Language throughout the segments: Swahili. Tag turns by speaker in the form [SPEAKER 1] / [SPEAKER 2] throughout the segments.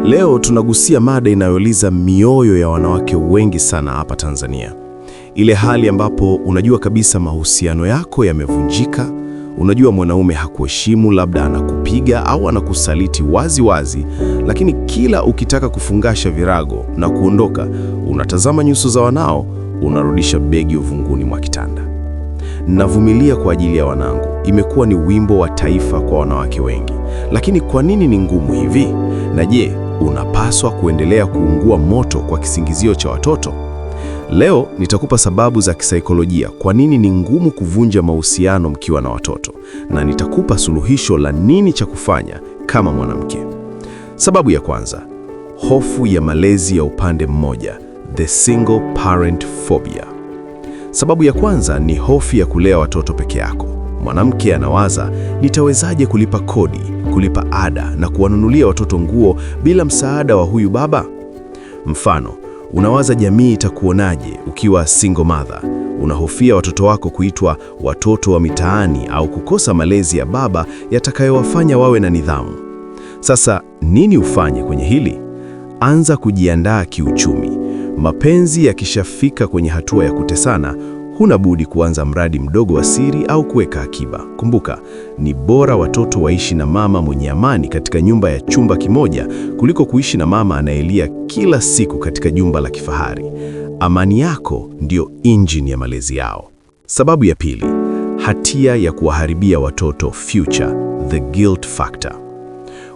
[SPEAKER 1] Leo tunagusia mada inayouliza mioyo ya wanawake wengi sana hapa Tanzania. Ile hali ambapo unajua kabisa mahusiano yako yamevunjika, unajua mwanaume hakuheshimu, labda anakupiga au anakusaliti wazi wazi, lakini kila ukitaka kufungasha virago na kuondoka, unatazama nyuso za wanao, unarudisha begi uvunguni mwa kitanda. Navumilia kwa ajili ya wanangu imekuwa ni wimbo wa taifa kwa wanawake wengi. Lakini kwa nini ni ngumu hivi? Na je, unapaswa kuendelea kuungua moto kwa kisingizio cha watoto? Leo nitakupa sababu za kisaikolojia kwa nini ni ngumu kuvunja mahusiano mkiwa na watoto, na nitakupa suluhisho la nini cha kufanya kama mwanamke. Sababu ya kwanza, hofu ya malezi ya upande mmoja, the single parent phobia. Sababu ya kwanza ni hofu ya kulea watoto peke yako. Mwanamke anawaza, nitawezaje kulipa kodi, kulipa ada na kuwanunulia watoto nguo bila msaada wa huyu baba? Mfano, unawaza jamii itakuonaje ukiwa single mother. Unahofia watoto wako kuitwa watoto wa mitaani au kukosa malezi ya baba yatakayowafanya wawe na nidhamu. Sasa nini ufanye kwenye hili? Anza kujiandaa kiuchumi. Mapenzi yakishafika kwenye hatua ya kutesana, huna budi kuanza mradi mdogo wa siri au kuweka akiba. Kumbuka, ni bora watoto waishi na mama mwenye amani katika nyumba ya chumba kimoja kuliko kuishi na mama anayelia kila siku katika jumba la kifahari. Amani yako ndio injini ya malezi yao. Sababu ya pili, hatia ya kuwaharibia watoto future, the guilt factor.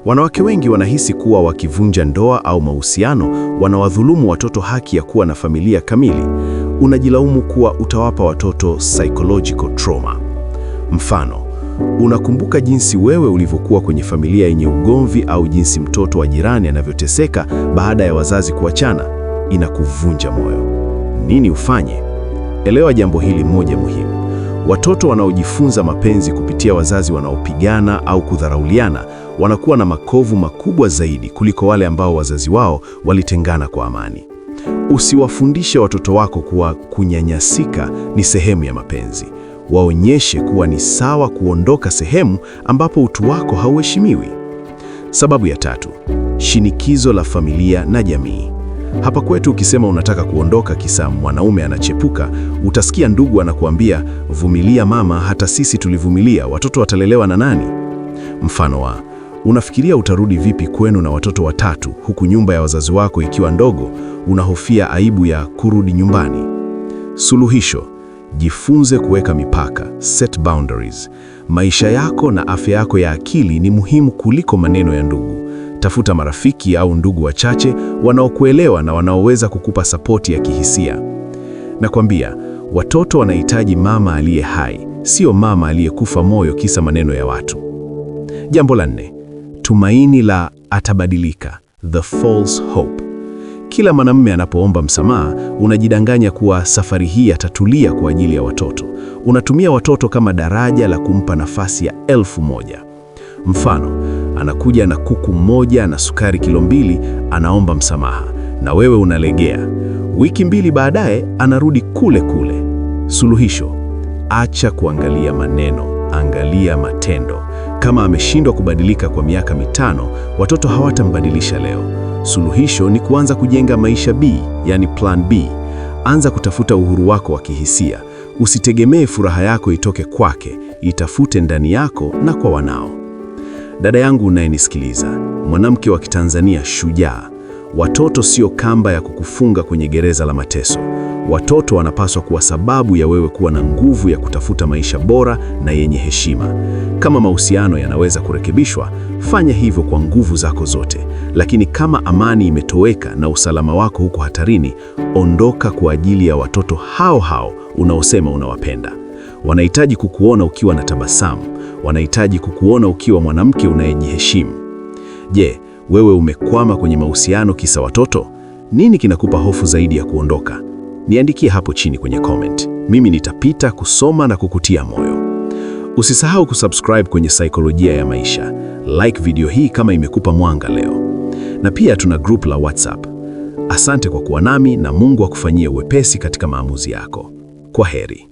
[SPEAKER 1] Wanawake wengi wanahisi kuwa wakivunja ndoa au mahusiano wanawadhulumu watoto haki ya kuwa na familia kamili. Unajilaumu kuwa utawapa watoto psychological trauma. Mfano, unakumbuka jinsi wewe ulivyokuwa kwenye familia yenye ugomvi au jinsi mtoto wa jirani anavyoteseka baada ya wazazi kuachana. Inakuvunja moyo. Nini ufanye? Elewa jambo hili moja muhimu. Watoto wanaojifunza mapenzi kupitia wazazi wanaopigana au kudharauliana wanakuwa na makovu makubwa zaidi kuliko wale ambao wazazi wao walitengana kwa amani. Usiwafundishe watoto wako kuwa kunyanyasika ni sehemu ya mapenzi. Waonyeshe kuwa ni sawa kuondoka sehemu ambapo utu wako hauheshimiwi. Sababu ya tatu, shinikizo la familia na jamii. Hapa kwetu ukisema unataka kuondoka kisa mwanaume anachepuka, utasikia ndugu anakuambia, vumilia mama, hata sisi tulivumilia, watoto watalelewa na nani? Mfano wa, unafikiria utarudi vipi kwenu na watoto watatu huku nyumba ya wazazi wako ikiwa ndogo? Unahofia aibu ya kurudi nyumbani. Suluhisho, jifunze kuweka mipaka, set boundaries. Maisha yako na afya yako ya akili ni muhimu kuliko maneno ya ndugu. Tafuta marafiki au ndugu wachache wanaokuelewa na wanaoweza kukupa sapoti ya kihisia. Nakwambia, watoto wanahitaji mama aliye hai, sio mama aliyekufa moyo kisa maneno ya watu. Jambo la nne, tumaini la atabadilika, the false hope. Kila mwanamume anapoomba msamaha, unajidanganya kuwa safari hii atatulia kwa ajili ya watoto. Unatumia watoto kama daraja la kumpa nafasi ya 1000. Mfano, anakuja na kuku mmoja na sukari kilo 2, anaomba msamaha, na wewe unalegea. Wiki 2 baadaye anarudi kule kule. Suluhisho, acha kuangalia maneno, angalia matendo. Kama ameshindwa kubadilika kwa miaka 5, watoto hawatambadilisha leo. Suluhisho ni kuanza kujenga maisha B, yani plan B. Anza kutafuta uhuru wako wa kihisia. Usitegemee furaha yako itoke kwake, itafute ndani yako na kwa wanao. Dada yangu unayenisikiliza, mwanamke wa Kitanzania shujaa, watoto sio kamba ya kukufunga kwenye gereza la mateso. Watoto wanapaswa kuwa sababu ya wewe kuwa na nguvu ya kutafuta maisha bora na yenye heshima. Kama mahusiano yanaweza kurekebishwa, fanya hivyo kwa nguvu zako zote. Lakini kama amani imetoweka na usalama wako huko hatarini, ondoka kwa ajili ya watoto hao hao unaosema unawapenda. Wanahitaji kukuona ukiwa na tabasamu. Wanahitaji kukuona ukiwa mwanamke unayejiheshimu. Je, wewe umekwama kwenye mahusiano kisa watoto? Nini kinakupa hofu zaidi ya kuondoka? Niandikie hapo chini kwenye comment. Mimi nitapita kusoma na kukutia moyo. Usisahau kusubscribe kwenye Saikolojia ya Maisha. Like video hii kama imekupa mwanga leo. Na pia tuna group la WhatsApp. Asante kwa kuwa nami na Mungu akufanyie uwepesi katika maamuzi yako. Kwaheri.